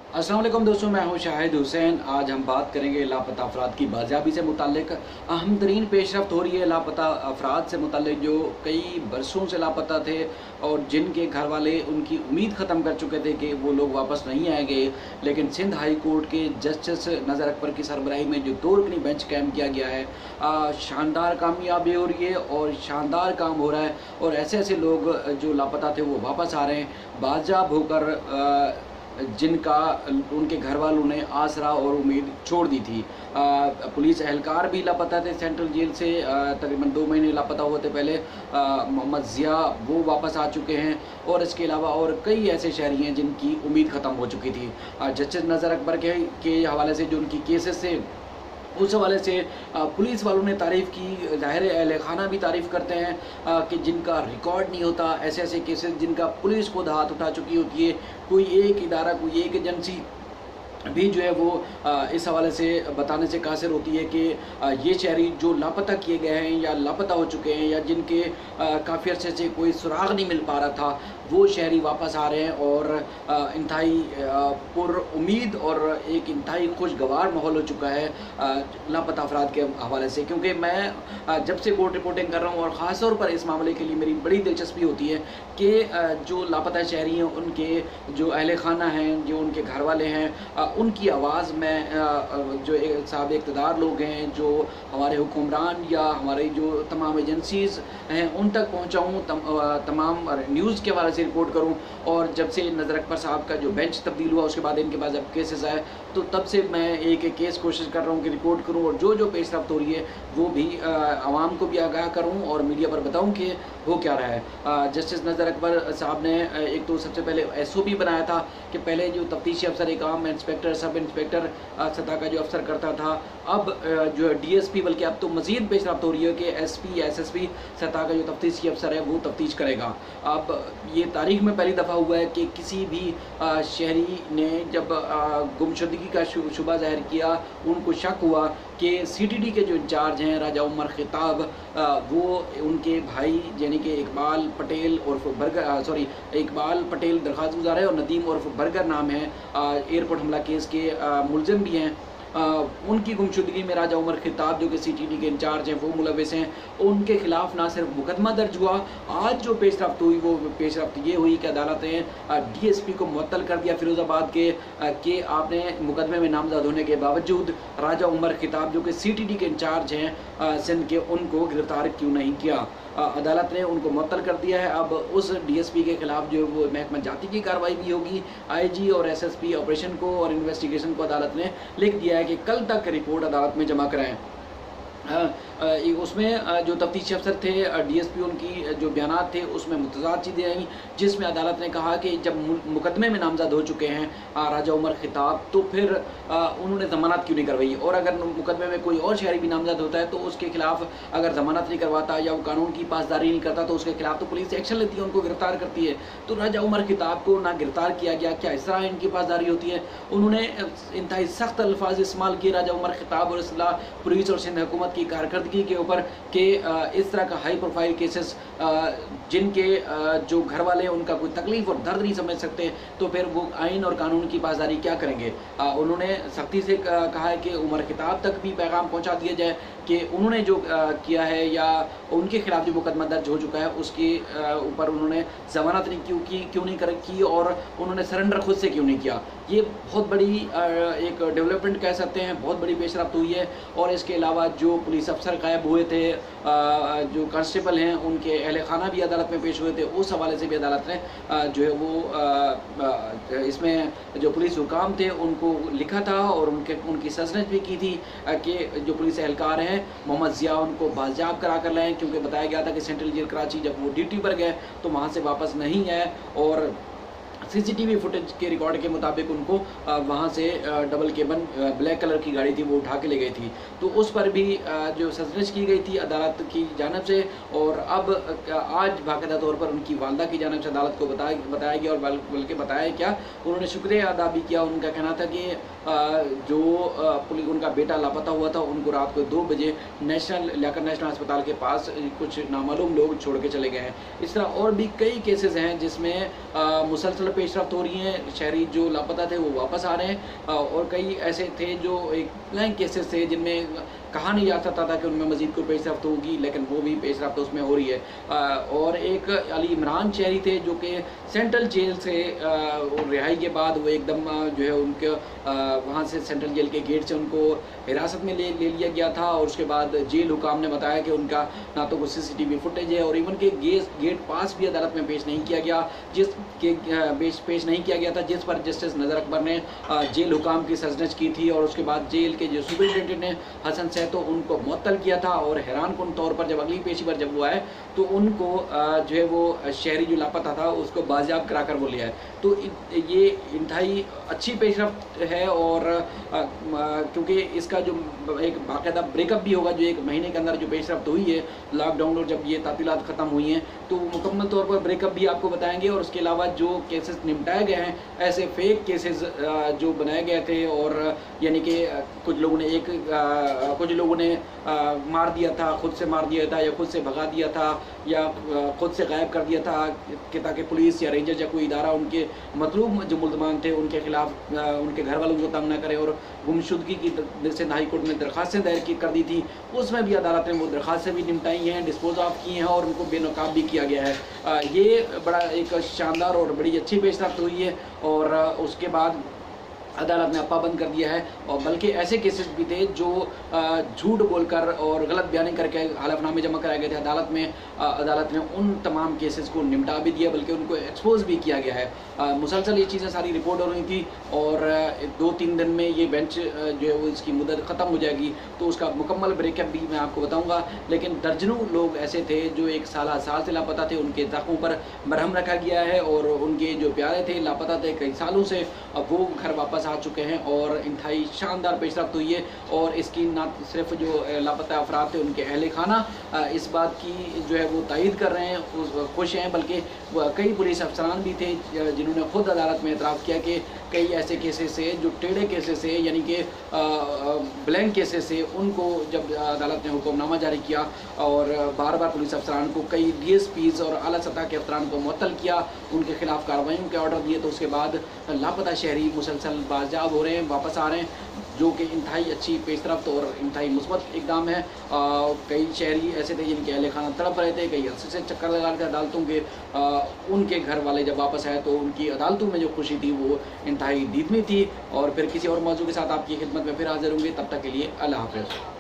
अस्सलाम वालेकुम दोस्तों, मैं हूं शाहिद हुसैन। आज हम बात करेंगे लापता अफराद की बाजियाबी से मुताल्लिक। अहम तरीन पेशरफ्त हो रही है लापता अफराद से मुताल्लिक जो कई बरसों से लापता थे और जिनके घर वाले उनकी उम्मीद ख़त्म कर चुके थे कि वो लोग वापस नहीं आएंगे। लेकिन सिंध हाई कोर्ट के जस्टिस नज़र अकबर की सरबराही में जो 2 रुकनी बेंच कायम किया गया है, शानदार कामयाबी हो रही है और शानदार काम हो रहा है। और ऐसे ऐसे लोग जो लापता थे वो वापस आ रहे हैं बाजियाब होकर, जिनका उनके घर वालों ने आसरा और उम्मीद छोड़ दी थी। पुलिस एहलकार भी लापता थे सेंट्रल जेल से, तकरीबन 2 महीने लापता हुए थे पहले। मोहम्मद ज़िया वो वापस आ चुके हैं और इसके अलावा और कई ऐसे शहरी हैं जिनकी उम्मीद ख़त्म हो चुकी थी। जस्टिस नज़र अकबर के हवाले से जो उनकी केसेस से उस हवाले से पुलिस वालों ने तारीफ़ की। ज़ाहिर है अहल खाना भी तारीफ़ करते हैं कि जिनका रिकॉर्ड नहीं होता, ऐसे ऐसे केसेस जिनका पुलिस खुद हाथ उठा चुकी होती है। कोई एक इदारा, कोई एक एजेंसी भी जो है वो इस हवाले से बताने से कासिर होती है कि ये शहरी जो लापता किए गए हैं या लापता हो चुके हैं या जिनके काफ़ी अरसे से कोई सुराग नहीं मिल पा रहा था, वो शहरी वापस आ रहे हैं और इंतहाई पुर उम्मीद और एक इंतहाई खुशगवार माहौल हो चुका है लापता अफराद के हवाले से। क्योंकि मैं जब से कोर्ट रिपोर्टिंग कर रहा हूँ और ख़ास तौर पर इस मामले के लिए मेरी बड़ी दिलचस्पी होती है कि जो लापता शहरी हैं उनके जो अहल खाना हैं, जो उनके घर वाले हैं, उनकी आवाज़ में जो साहब इक़्तिदार लोग हैं, जो हमारे हुक्मरान या हमारी जो तमाम एजेंसीज़ हैं उन तक पहुँचाऊँ, तमाम न्यूज़ के हवाले से रिपोर्ट करूँ। और जब से नज़र अकबर साहब का जो बेंच तब्दील हुआ उसके बाद इनके पास जब केसेस आए तो तब से मैं एक एक केस कोशिश कर रहा हूँ कि रिपोर्ट करूँ और जो जो पेशरफ्त हो रही है वो भी आवाम को भी आगाह करूँ और मीडिया पर बताऊँ कि हो क्या रहा है। जस्टिस नज़र अकबर साहब ने एक तो सबसे पहले SOP बनाया था कि पहले जो तफ्तीशी अफसर एक आम इंस्पेक्टर, सब इंस्पेक्टर सतह का जो अफसर करता था, अब जो है DSP, बल्कि अब तो मज़ीद पेशरफ्त हो रही है कि SP SSP सतह का जो तफ्तीशी अफसर है वो तफ्तीश करेगा। अब ये तारीख में पहली दफ़ा हुआ है कि किसी भी शहरी ने जब गुमशुदगी का शुबा ज़ाहिर किया, उनको शक हुआ कि CTD के जो इंचार्ज हैं राजा उमर खिताब, वो उनके भाई यानी कि इकबाल पटेल उर्फ बर्गर, इकबाल पटेल दरख्वास्त गुजार है और नदीम उर्फ बर्गर नाम है, एयरपोर्ट हमला केस के मुलजिम भी हैं। उनकी गुमशुदगी में राजा उमर खिताब जो कि CTD के इंचार्ज हैं वो मुलविस हैं। उनके खिलाफ ना सिर्फ मुकदमा दर्ज हुआ, आज जो पेशरफ्त हुई वो पेशरफ्त ये हुई कि अदालत ने DSP को मुअत्तल कर दिया फिरोज़ाबाद के कि आपने मुकदमे में नामजद होने के बावजूद राजा उमर खिताब जो कि CTD के इंचार्ज हैं सिंध के, उनको गिरफ्तार क्यों नहीं किया। अदालत ने उनको मुअत्तल कर दिया है। अब उस DSP के खिलाफ जो वो महकमा जाती की कार्रवाई भी होगी। IG और SSP ऑपरेशन को और इन्वेस्टिगेशन को अदालत ने लिख दिया है कि कल तक रिपोर्ट अदालत में जमा कराएं। उसमें जो तफ्तीशी अफसर थे DSP, उनकी जो बयानात थे उसमें मुतज़ाद चीज़ें आई, जिसमें अदालत ने कहा कि जब मुकदमे में नामजद हो चुके हैं राजा उमर खिताब, तो फिर उन्होंने ज़मानत क्यों नहीं करवाई। और अगर मुकदमे में कोई और शहरी भी नामजद होता है तो उसके खिलाफ अगर ज़मानत नहीं करवाता या वो कानून की पासदारी नहीं करता तो उसके खिलाफ तो पुलिस एक्शन लेती है, उनको गिरफ्तार करती है। तो राजा उमर खिताब को ना गिरफ्तार किया गया, क्या इस तरह इनकी पासदारी होती है। उन्होंने इंतहाई सख्त अल्फाज इस्तेमाल किए राजा उमर खिताब और इसला पुलिस और सिंध हुकूमत की कारकर्दगी के ऊपर कि इस तरह का हाई प्रोफाइल केसेस जिनके जो घर वाले उनका कोई तकलीफ और दर्द नहीं समझ सकते तो फिर वो आइन और कानून की पासदारी क्या करेंगे। उन्होंने सख्ती से कहा है कि उमर खिताब तक भी पैगाम पहुंचा दिया जाए कि उन्होंने जो किया है या उनके खिलाफ जो मुकदमा दर्ज हो चुका है उसके ऊपर उन्होंने जमानत नहीं क्यों नहीं की और उन्होंने सरेंडर खुद से क्यों नहीं किया। ये बहुत बड़ी एक डेवलपमेंट कह सकते हैं, बहुत बड़ी पेशरफ्त हुई है। और इसके अलावा जो पुलिस अफसर गायब हुए थे, जो कांस्टेबल हैं उनके अहल खाना भी अदालत में पेश हुए थे, उस हवाले से भी अदालत ने जो है वो इसमें जो पुलिस हुकाम थे उनको लिखा था और उनकी सजनत भी की थी कि जो पुलिस एहलकार हैं मोहम्मद ज़िया उनको बाजियाब करा कर लाएँ, क्योंकि बताया गया था कि सेंट्रल जेल कराची जब वो ड्यूटी पर गए तो वहाँ से वापस नहीं आए और CCTV फुटेज के रिकॉर्ड के मुताबिक उनको वहाँ से डबल केबन ब्लैक कलर की गाड़ी थी वो उठा के ले गई थी। तो उस पर भी जो सजनिश की गई थी अदालत की जानिब से और अब आज बाकायदा तौर पर उनकी वालदा की जानिब से अदालत को बताया गया और बल्कि बताया क्या, उन्होंने शुक्रिया अदा भी किया। उनका कहना था कि जो उनका बेटा लापता हुआ था उनको रात को 2 बजे लियाकत नेशनल अस्पताल के पास कुछ नामालूम लोग छोड़ के चले गए हैं। इस तरह और भी कई केसेस हैं जिसमें मुसलसल पेशरफ्त हो रही हैं, शहरी जो लापता थे वो वापस आ रहे हैं और कई ऐसे थे जो एक ब्लैंक केसेस थे जिनमें कहा नहीं जा सकता था कि उनमें मज़ीद कोई पेशरफ्त होगी, लेकिन वो भी पेशरफ्त उसमें हो रही है। और एक अली इमरान शहरी थे जो कि सेंट्रल जेल से रिहाई के बाद वो एकदम जो है उनके वहाँ से सेंट्रल जेल के गेट से उनको हिरासत में ले लिया गया था और उसके बाद जेल हुकाम ने बताया कि उनका ना तो कोई CCTV फुटेज है और इवन के गेट पास भी अदालत में पेश नहीं किया गया, पेश नहीं किया गया था, जिस पर जस्टिस नज़र अकबर ने जेल हुकाम की सरजनश की थी और उसके बाद जेल के जो सुपरिटेंडेंट ने हसन तो उनको मुअत्तल किया था। और हैरानकुन तौर पर जब अगली पेशी पर जब वो आए तो उनको जो है वो शहरी जो लापता था उसको बाजियाब कराकर वो लिया है। तो ये इंतहाई अच्छी पेशरफ्त है और क्योंकि इसका जो एक बाकायदा ब्रेकअप भी होगा, जो 1 महीने के अंदर जो पेशरफ्त हुई है लॉकडाउन और जब ये तातीलात ख़त्म हुई हैं तो मुकम्मल तौर पर ब्रेकअप भी आपको बताएंगे और उसके अलावा जो केसेस निपटाए गए हैं, ऐसे फेक केसेस जो बनाए गए थे और यानी कि कुछ लोगों ने मार दिया था, खुद से मार दिया था या खुद से भगा दिया था या खुद से गायब कर दिया था कि ताकि पुलिस या रेंजर या कोई इदारा उनके मतलूब जो मुल्ज़मान थे उनके खिलाफ उनके घर वालों को तंग न करे और गुमशुदगी की से हाई कोर्ट में दरख्वास्तें दायर कर दी थी, उसमें भी अदालत ने वो दरख्वास्तें भी निपटाई हैं, डिस्पोज ऑफ की हैं और उनको बेनकाब भी किया गया है। ये बड़ा एक शानदार और बड़ी अच्छी पेशरफ्त हुई है और उसके बाद अदालत ने पाबंद कर दिया है और बल्कि ऐसे केसेस भी थे जो झूठ बोलकर और गलत बयानी करके हलफनामे जमा कराए गए थे अदालत में, अदालत ने उन तमाम केसेस को निपटा भी दिया बल्कि उनको एक्सपोज भी किया गया है। मुसलसल ये चीज़ें सारी रिपोर्ट हो रही थी और 2-3 दिन में ये बेंच जो है वो इसकी मुद्दत ख़त्म हो जाएगी तो उसका मुकम्मल ब्रेकअप भी मैं आपको बताऊँगा। लेकिन दर्जनों लोग ऐसे थे जो 1 साल से लापता थे, उनके ज़ख्मों पर मरहम रखा गया है और उनके जो प्यारे थे लापता थे कई सालों से, अब वो घर वापस आ चुके हैं और इंतहाई शानदार पेशरफ्त हुई है। और इसकी ना सिर्फ जो लापता अफराद थे उनके अहले खाना इस बात की जो है वो तायद कर रहे हैं, खुश हैं, बल्कि कई पुलिस अफसरान भी थे जिन्होंने खुद अदालत में एतराफ़ किया कि कई ऐसे केसेस से जो टेढ़े केसेस से यानी कि ब्लैंक केसेस से उनको जब अदालत ने हुक्मनामा जारी किया और बार बार पुलिस अफसरान को कई DSPs और आला सतह के अफसरान को मुअत्तल किया, उनके खिलाफ कार्रवाइयों के ऑर्डर दिए, तो उसके बाद लापता शहरी मुसलसल बाजियाब हो रहे हैं, वापस आ रहे हैं, जो कि इंतहाई अच्छी पेशरफ्त और इंतहाई मुस्बत इक़दाम है। कई शहरी ऐसे थे जिनके अहले खाना तड़प रहे थे, कई अरसे से चक्कर लगा रहे थे अदालतों के, उनके घर वाले जब वापस आए तो उनकी अदालतों में जो खुशी थी वो इंतहाई दीदमी थी। और फिर किसी और मौजू के साथ आपकी खिदमत में फिर हाजिर होंगे, तब तक के लिए अल्लाह हाफ़िज़।